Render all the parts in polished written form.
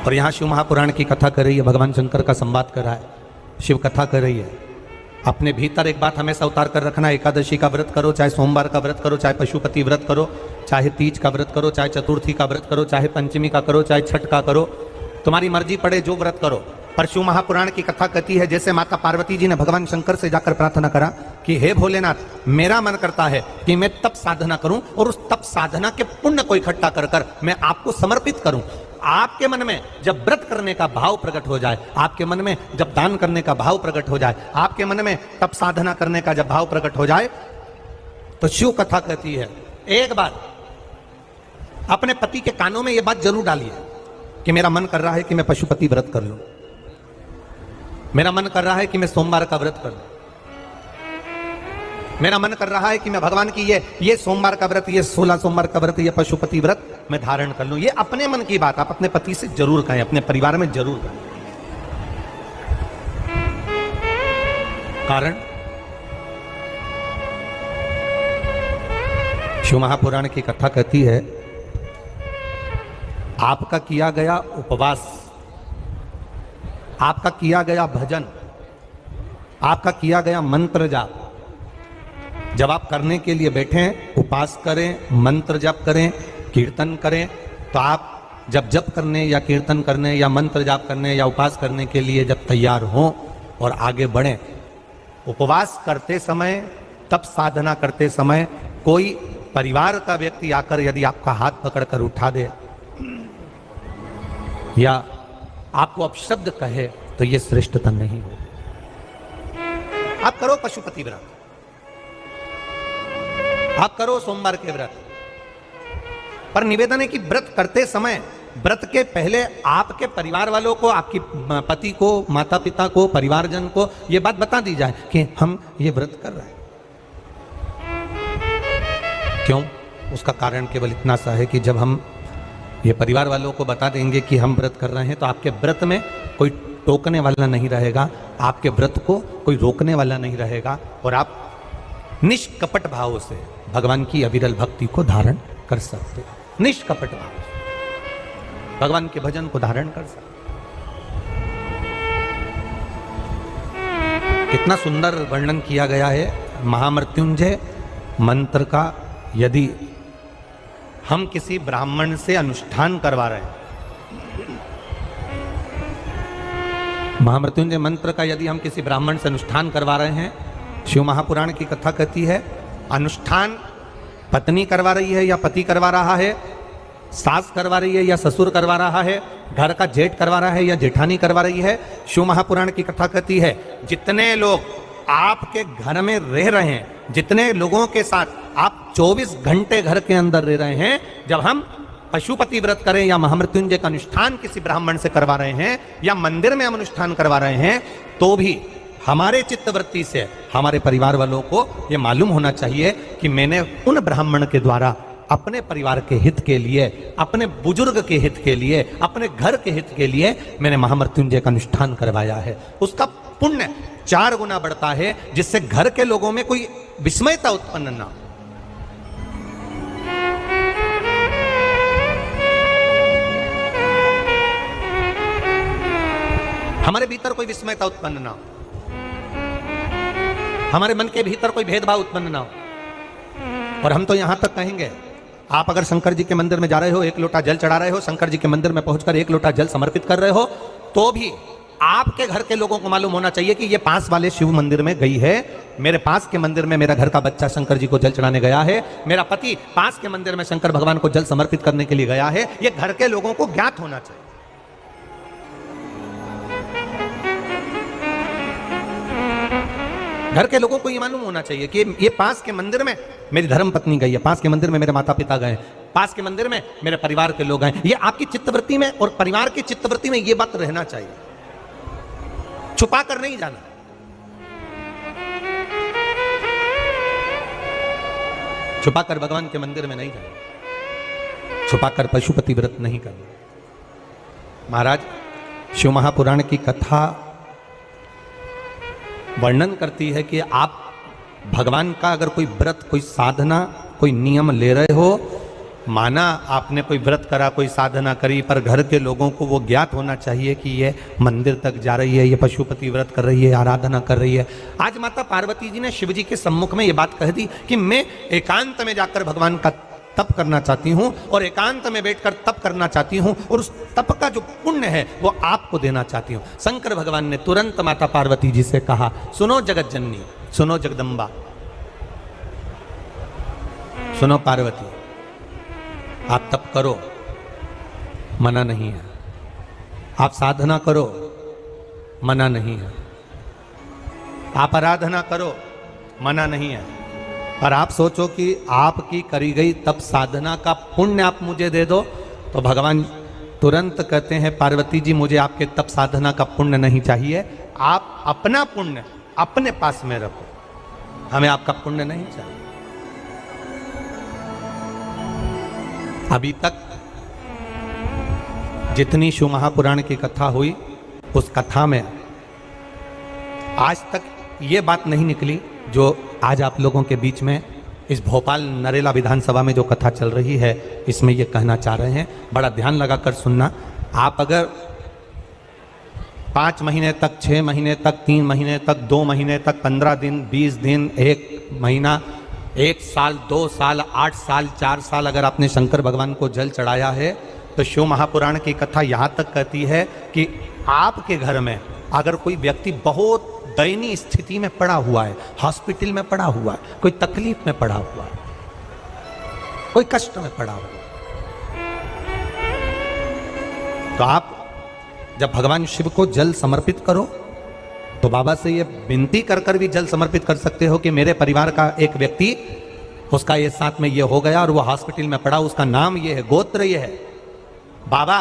और यहाँ शिव महापुराण की कथा कर रही है, भगवान शंकर का संवाद कर रहा है, शिव कथा कर रही है। अपने भीतर एक बात हमेशा उतार कर रखना, एकादशी का व्रत करो, चाहे सोमवार का व्रत करो, चाहे पशुपति व्रत करो, चाहे तीज का व्रत करो, चाहे चतुर्थी का व्रत करो, चाहे पंचमी का करो, चाहे छठ का करो, तुम्हारी मर्जी पड़े जो व्रत करो। पर शिव महापुराण की कथा कहती है जैसे माता पार्वती जी ने भगवान शंकर से जाकर प्रार्थना करा कि हे भोलेनाथ, मेरा मन करता है कि मैं तप साधना करूं और उस तप साधना के पुण्य को इकट्ठा कर कर मैं आपको समर्पित करूं। आपके मन में जब व्रत करने का भाव प्रकट हो जाए, आपके मन में जब दान करने का भाव प्रकट हो जाए, आपके मन में तप साधना करने का जब भाव प्रकट हो जाए, तो शिव कथा कहती है एक बार अपने पति के कानों में यह बात जरूर डालिए कि मेरा मन कर रहा है कि मैं पशुपति व्रत कर लूं, मेरा मन कर रहा है कि मैं सोमवार का व्रत कर लूं, मेरा मन कर रहा है कि मैं भगवान की ये सोमवार का व्रत, ये 16 सोमवार का व्रत, ये पशुपति व्रत मैं धारण कर लूं। ये अपने मन की बात आप अपने पति से जरूर कहें, अपने परिवार में जरूर कहें। कारण शिव महापुराण की कथा कहती है आपका किया गया उपवास, आपका किया गया भजन, आपका किया गया मंत्र जाप, जब आप करने के लिए बैठें, उपास करें, मंत्र जाप करें, कीर्तन करें, तो आप जब जप करने या कीर्तन करने या मंत्र जाप करने या उपास करने के लिए जब तैयार हों और आगे बढ़ें, उपवास करते समय, तप साधना करते समय कोई परिवार का व्यक्ति आकर यदि आपका हाथ पकड़कर उठा दे या आपको अपशब्द कहे तो यह श्रेष्ठता नहीं हो। आप करो पशुपति व्रत, आप करो सोमवार के व्रत, पर निवेदन है कि व्रत करते समय, व्रत के पहले आपके परिवार वालों को, आपकी पति को, माता पिता को, परिवारजन को यह बात बता दी जाए कि हम ये व्रत कर रहे हैं। क्यों? उसका कारण केवल इतना सा है कि जब हम ये परिवार वालों को बता देंगे कि हम व्रत कर रहे हैं तो आपके व्रत में कोई टोकने वाला नहीं रहेगा, आपके व्रत को कोई रोकने वाला नहीं रहेगा और आप निष्कपट भाव से भगवान की अविरल भक्ति को धारण कर सकते, निष्कपट भाव से भगवान के भजन को धारण कर सकते। कितना सुंदर वर्णन किया गया है महामृत्युंजय मंत्र का। यदि हम किसी ब्राह्मण से अनुष्ठान करवा रहे हैं, महामृत्युंजय मंत्र का यदि हम किसी ब्राह्मण से अनुष्ठान करवा रहे हैं, शिव महापुराण की कथा कहती है अनुष्ठान पत्नी करवा रही है या पति करवा रहा है, सास करवा रही है या ससुर करवा रहा है, घर का जेठ करवा रहा है या जेठानी करवा रही है। शिव महापुराण की कथा कहती है जितने लोग आपके घर में रह रहे हैं, जितने लोगों के साथ आप 24 घंटे घर के अंदर रह रहे हैं, जब हम पशुपति व्रत करें या महामृत्युंजय का अनुष्ठान किसी ब्राह्मण से करवा रहे हैं या मंदिर में हम अनुष्ठान करवा रहे हैं, तो भी हमारे चित्तवृत्ति से हमारे परिवार वालों को यह मालूम होना चाहिए कि मैंने उन ब्राह्मण के द्वारा अपने परिवार के हित के लिए, अपने बुजुर्ग के हित के लिए, अपने घर के हित के लिए मैंने महामृत्युंजय का अनुष्ठान करवाया है। उसका पुण्य 4 गुना बढ़ता है, जिससे घर के लोगों में कोई विस्मयता उत्पन्न ना हो। हमारे भीतर कोई विस्मयता उत्पन्न ना हो, हमारे मन के भीतर कोई भेदभाव उत्पन्न ना हो। और हम तो यहां तक कहेंगे, आप अगर शंकर जी के मंदिर में जा रहे हो, 1 लोटा जल चढ़ा रहे हो, शंकर जी के मंदिर में पहुंचकर 1 लोटा जल समर्पित कर रहे हो, तो भी आपके घर के लोगों को मालूम होना चाहिए कि ये पास वाले शिव मंदिर में गई है, मेरे पास के मंदिर में मेरा घर का बच्चा शंकर जी को जल चढ़ाने गया है, मेरा पति पास के मंदिर में शंकर भगवान को जल समर्पित करने के लिए गया है। ये घर के लोगों को ज्ञात होना चाहिए। घर के लोगों को ये मालूम होना चाहिए कि ये पास के मंदिर में मेरी धर्म पत्नी गई है, पास के मंदिर में मेरे माता पिता गए, पास के मंदिर में मेरे परिवार के लोग हैं। ये आपकी चित्तवृत्ति में और परिवार की चित्तवृत्ति में ये बात रहना चाहिए, छुपा कर नहीं जाना। छुपाकर भगवान के मंदिर में नहीं जाना, छुपाकर पशुपति व्रत नहीं करना। महाराज, शिव महापुराण की कथा वर्णन करती है कि आप भगवान का अगर कोई व्रत, कोई साधना, कोई नियम ले रहे हो माना आपने कोई व्रत करा, कोई साधना करी, पर घर के लोगों को वो ज्ञात होना चाहिए कि ये मंदिर तक जा रही है, ये पशुपति व्रत कर रही है, आराधना कर रही है। आज माता पार्वती जी ने शिव जी के सम्मुख में ये बात कह दी कि मैं एकांत में जाकर भगवान का तप करना चाहती हूँ और एकांत में बैठकर तप करना चाहती हूँ और उस तप का जो पुण्य है वो आपको देना चाहती हूँ। शंकर भगवान ने तुरंत माता पार्वती जी से कहा, सुनो जगत जननी, सुनो जगदम्बा, सुनो पार्वती, आप तप करो, मना नहीं है। आप साधना करो, मना नहीं है। आप आराधना करो, मना नहीं है। पर आप सोचो कि आपकी करी गई तप साधना का पुण्य आप मुझे दे दो, तो भगवान तुरंत कहते हैं, पार्वती जी मुझे आपके तप साधना का पुण्य नहीं चाहिए, आप अपना पुण्य अपने पास में रखो, हमें आपका पुण्य नहीं चाहिए। अभी तक जितनी शिव महापुराण की कथा हुई, उस कथा में आज तक ये बात नहीं निकली जो आज आप लोगों के बीच में इस भोपाल नरेला विधानसभा में जो कथा चल रही है, इसमें ये कहना चाह रहे हैं। बड़ा ध्यान लगाकर सुनना। आप अगर 5 महीने तक, 6 महीने तक, 3 महीने तक, 2 महीने तक, 15 दिन, 20 दिन, 1 महीना, 1 साल, 2 साल, 8 साल, 4 साल अगर आपने शंकर भगवान को जल चढ़ाया है, तो शिव महापुराण की कथा यहाँ तक कहती है कि आपके घर में अगर कोई व्यक्ति बहुत दयनीय स्थिति में पड़ा हुआ है, हॉस्पिटल में पड़ा हुआ है, कोई तकलीफ में पड़ा हुआ है, कोई कष्ट में पड़ा हुआ है, तो आप जब भगवान शिव को जल समर्पित करो तो बाबा से ये विनती कर कर भी जल समर्पित कर सकते हो कि मेरे परिवार का एक व्यक्ति, उसका ये साथ में ये हो गया और वो हॉस्पिटल में पड़ा, उसका नाम ये है, गोत्र ये है। बाबा,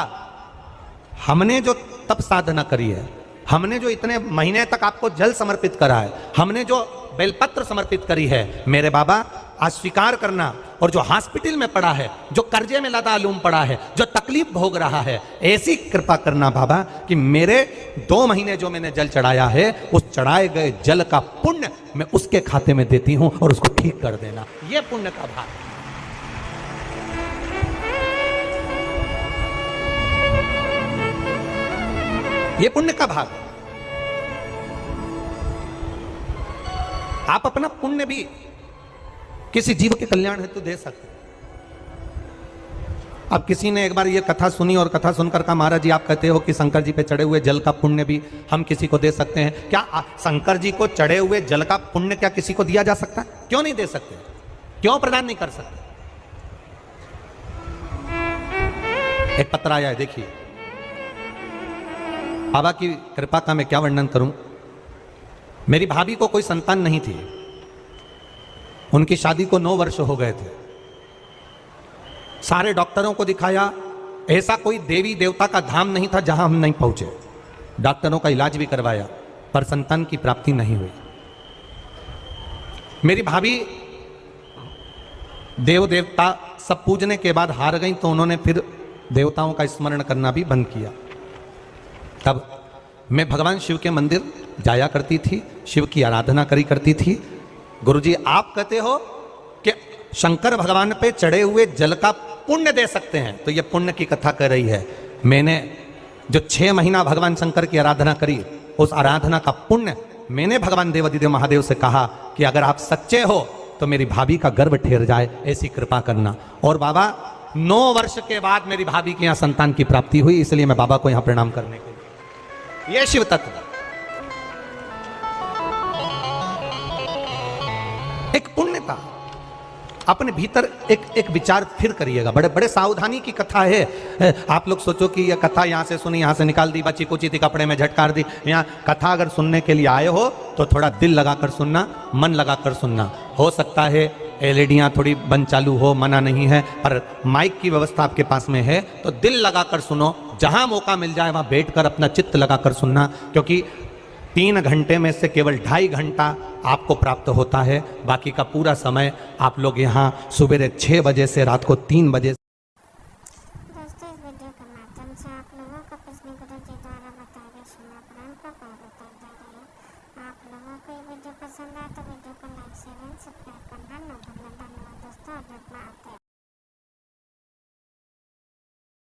हमने जो तप साधना करी है, हमने जो इतने महीने तक आपको जल समर्पित करा है, हमने जो बेलपत्र समर्पित करी है, मेरे बाबा आज स्वीकार करना। और जो हॉस्पिटल में पड़ा है, जो कर्जे में लदालूम पड़ा है, जो तकलीफ भोग रहा है, ऐसी कृपा करना बाबा कि मेरे 2 महीने जो मैंने जल चढ़ाया है, उस चढ़ाए गए जल का पुण्य मैं उसके खाते में देती हूं और उसको ठीक कर देना। यह पुण्य का भाग। ये पुण्य का भाग। आप अपना पुण्य भी किसी जीव के कल्याण हेतु दे सकते हैं। अब किसी ने एक बार ये कथा सुनी और कथा सुनकर कहा, महाराज जी आप कहते हो कि शंकर जी पे चढ़े हुए जल का पुण्य भी हम किसी को दे सकते हैं क्या? शंकर जी को चढ़े हुए जल का पुण्य क्या किसी को दिया जा सकता है? क्यों नहीं दे सकते? क्यों प्रदान नहीं कर सकते? एक पत्र आया है, देखिए। बाबा की कृपा का मैं क्या वर्णन करूं। मेरी भाभी को कोई संतान नहीं थी, उनकी शादी को 9 वर्ष हो गए थे। सारे डॉक्टरों को दिखाया, ऐसा कोई देवी देवता का धाम नहीं था जहां हम नहीं पहुंचे। डॉक्टरों का इलाज भी करवाया, पर संतान की प्राप्ति नहीं हुई। मेरी भाभी देव देवता सब पूजने के बाद हार गई, तो उन्होंने फिर देवताओं का स्मरण करना भी बंद किया। तब मैं भगवान शिव के मंदिर जाया करती थी, शिव की आराधना करी करती थी। गुरुजी आप कहते हो कि शंकर भगवान पे चढ़े हुए जल का पुण्य दे सकते हैं, तो ये पुण्य की कथा कर रही है। मैंने जो 6 महीना भगवान शंकर की आराधना करी, उस आराधना का पुण्य मैंने भगवान देवाधिदेव महादेव से कहा कि अगर आप सच्चे हो तो मेरी भाभी का गर्भ ठहर जाए, ऐसी कृपा करना। और बाबा 9 वर्ष के बाद मेरी भाभी के यहाँ संतान की प्राप्ति हुई, इसलिए मैं बाबा को यहाँ प्रणाम करने के लिए। यह शिव तत्व एक पुण्य था। अपने भीतर एक विचार फिर करिएगा। बड़े बड़े सावधानी की कथा है। आप लोग सोचो कि यह कथा यहाँ से सुनी, यहाँ से निकाल दी, बची कुची थी, कपड़े में झटकार दी। यहाँ कथा अगर सुनने के लिए आए हो तो थोड़ा दिल लगाकर सुनना, मन लगाकर सुनना। हो सकता है एलईडियाँ थोड़ी बंद चालू हो, मना नहीं है, पर माइक की व्यवस्था आपके पास में है, तो दिल लगाकर सुनो। जहाँ मौका मिल जाए वहाँ बैठकर अपना चित्त लगाकर सुनना, क्योंकि 3 घंटे में से केवल 2.5 घंटा आपको प्राप्त होता है। बाकी का पूरा समय आप लोग यहाँ सुबह 6 बजे से रात को 3 बजे। दोस्तों, इस वीडियो के माध्यम से आप लोगों को कृष्ण गुरु जी द्वारा बताए गए शिवपुराण का पाठ उतर दे रहे हैं। आप लोगों को ये वीडियो पसंद आए तो वीडियो को लाइक शेयर एंड सब्सक्राइब करना न भूलना। धन्यवाद दोस्तों, और